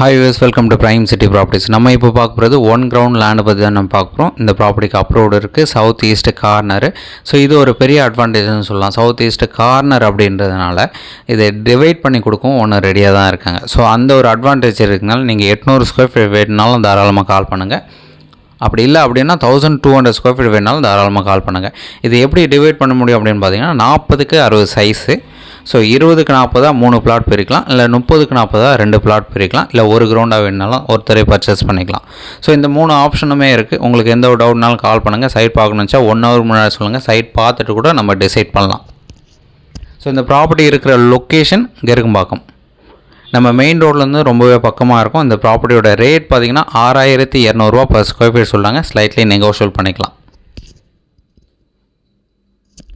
Hi use welcome to prime city properties. நம்ம இப்போ பார்க்க போகிறது 1 கிரவுண்ட் லேண்டை பற்றி தான் நம்ம பார்க்க போகிறோம். இந்த ப்ராப்பர்ட்டிக்கு அப்ரோடு இருக்குது, சவுத் ஈஸ்ட் கார்னர். ஸோ இது ஒரு பெரிய அட்வான்டேஜ்னு சொல்லலாம். சவுத் ஈஸ்ட் கார்னர் அப்படின்றதுனால இதை டிவைட் பண்ணி கொடுக்கும் ஒன்று ரெடியாக தான் இருக்காங்க. ஸோ அந்த ஒரு அட்வான்டேஜ் இருக்குனால நீங்கள் 800 ஸ்கொயர் ஃபீட் வேணுனாலும் தாராளமாக கால் பண்ணுங்கள். அப்படி இல்லை அப்படின்னா 1200 ஸ்கொயர் ஃபீட் வேணாலும் தாராளமாக கால் பண்ணுங்கள். இது எப்படி டிவைட் பண்ண முடியும் அப்படின்னு பார்த்தீங்கன்னா 40க்கு 60 சைஸு. ஸோ 20க்கு 40 3 பிளாட் பிரிக்கலாம், இல்லை 30க்கு 40 2 பிளாட் பிரிக்கலாம், இல்லை ஒரு கிரவுண்டாக வேணுனாலும் ஒருத்தரே பர்ச்சேஸ் பண்ணிக்கலாம். ஸோ இந்த 3 ஆப்ஷனுமே இருக்குது. உங்களுக்கு எந்த ஒரு டவுட்னாலும் கால் பண்ணுங்கள். சைட் பார்க்கணுச்சா 1 ஹவர் முன்னாடி சொல்லுங்கள். சைட் பார்த்துட்டு கூட நம்ம டிசைட் பண்ணலாம். ஸோ இந்த ப்ராப்பர்ட்டி இருக்கிற லொக்கேஷன் கெருகம்பாக்கம். நம்ம மெயின் ரோட்லேருந்து ரொம்பவே பக்கமாக இருக்கும். இந்த ப்ராப்பர்ட்டியோட ரேட் பார்த்திங்கன்னா 6200 per ஸ்கொயர் ஃபீட் சொல்கிறாங்க. ஸ்லைட்லி நெகோஷியல் பண்ணிக்கலாம்.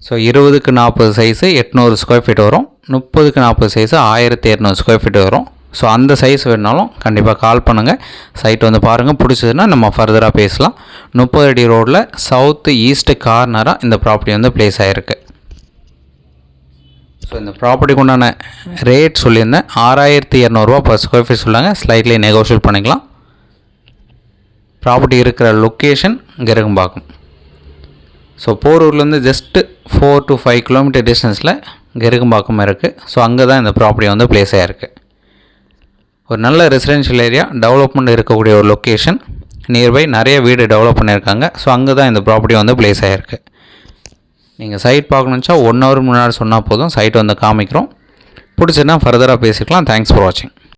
ஸோ 20க்கு 40 சைஸு 800 ஸ்கொயர் ஃபீட் வரும், 30க்கு 40 சைஸு 1200 ஸ்கொயர் ஃபீட் வரும். ஸோ அந்த சைஸ் வேணுனாலும் கண்டிப்பாக கால் பண்ணுங்கள். சைட் வந்து பாருங்கள், பிடிச்சதுன்னா நம்ம ஃபர்தராக பேசலாம். 30 அடி ரோடில் சவுத் ஈஸ்ட் கார்னராக இந்த ப்ராப்பர்ட்டி வந்து ப்ளேஸ் ஆகிருக்கு. ஸோ இந்த ப்ராப்பர்ட்டிக்கு உண்டான ரேட் சொல்லியிருந்தேன் 6200 per ஸ்கொயர் ஃபீட் சொல்லாங்க. ஸ்லைட்லி நெகோஷியல் பண்ணிக்கலாம். ப்ராப்பர்ட்டி இருக்கிற லொக்கேஷன் கெருகம்பாக்கம். ஸோ போரூர்லேருந்து ஜஸ்ட்டு 4 to 5 கிலோமீட்டர் டிஸ்டன்ஸில் கெருகம்பாக்கம் இருக்குது. ஸோ அங்கே தான் இந்த ப்ராப்பர்ட்டி வந்து ப்ளேஸ் ஆகிருக்கு. ஒரு நல்ல ரெசிடென்ஷியல் ஏரியா, டெவலப்மெண்ட் இருக்கக்கூடிய ஒரு லொக்கேஷன். நியர்பை நிறைய வீடு டெவலப் பண்ணியிருக்காங்க. ஸோ அங்கே தான் இந்த ப்ராப்பர்ட்டி வந்து ப்ளேஸ் ஆகிருக்கு. நீங்கள் சைட் பார்க்கணுச்சா 1 ஹவர் முன்னாடி சொன்னால் போதும், சைட் வந்து காமிக்கிறோம். பிடிச்சதுன்னா ஃபர்தராக பேசிக்கலாம். தேங்க்ஸ் ஃபார் வாட்சிங்.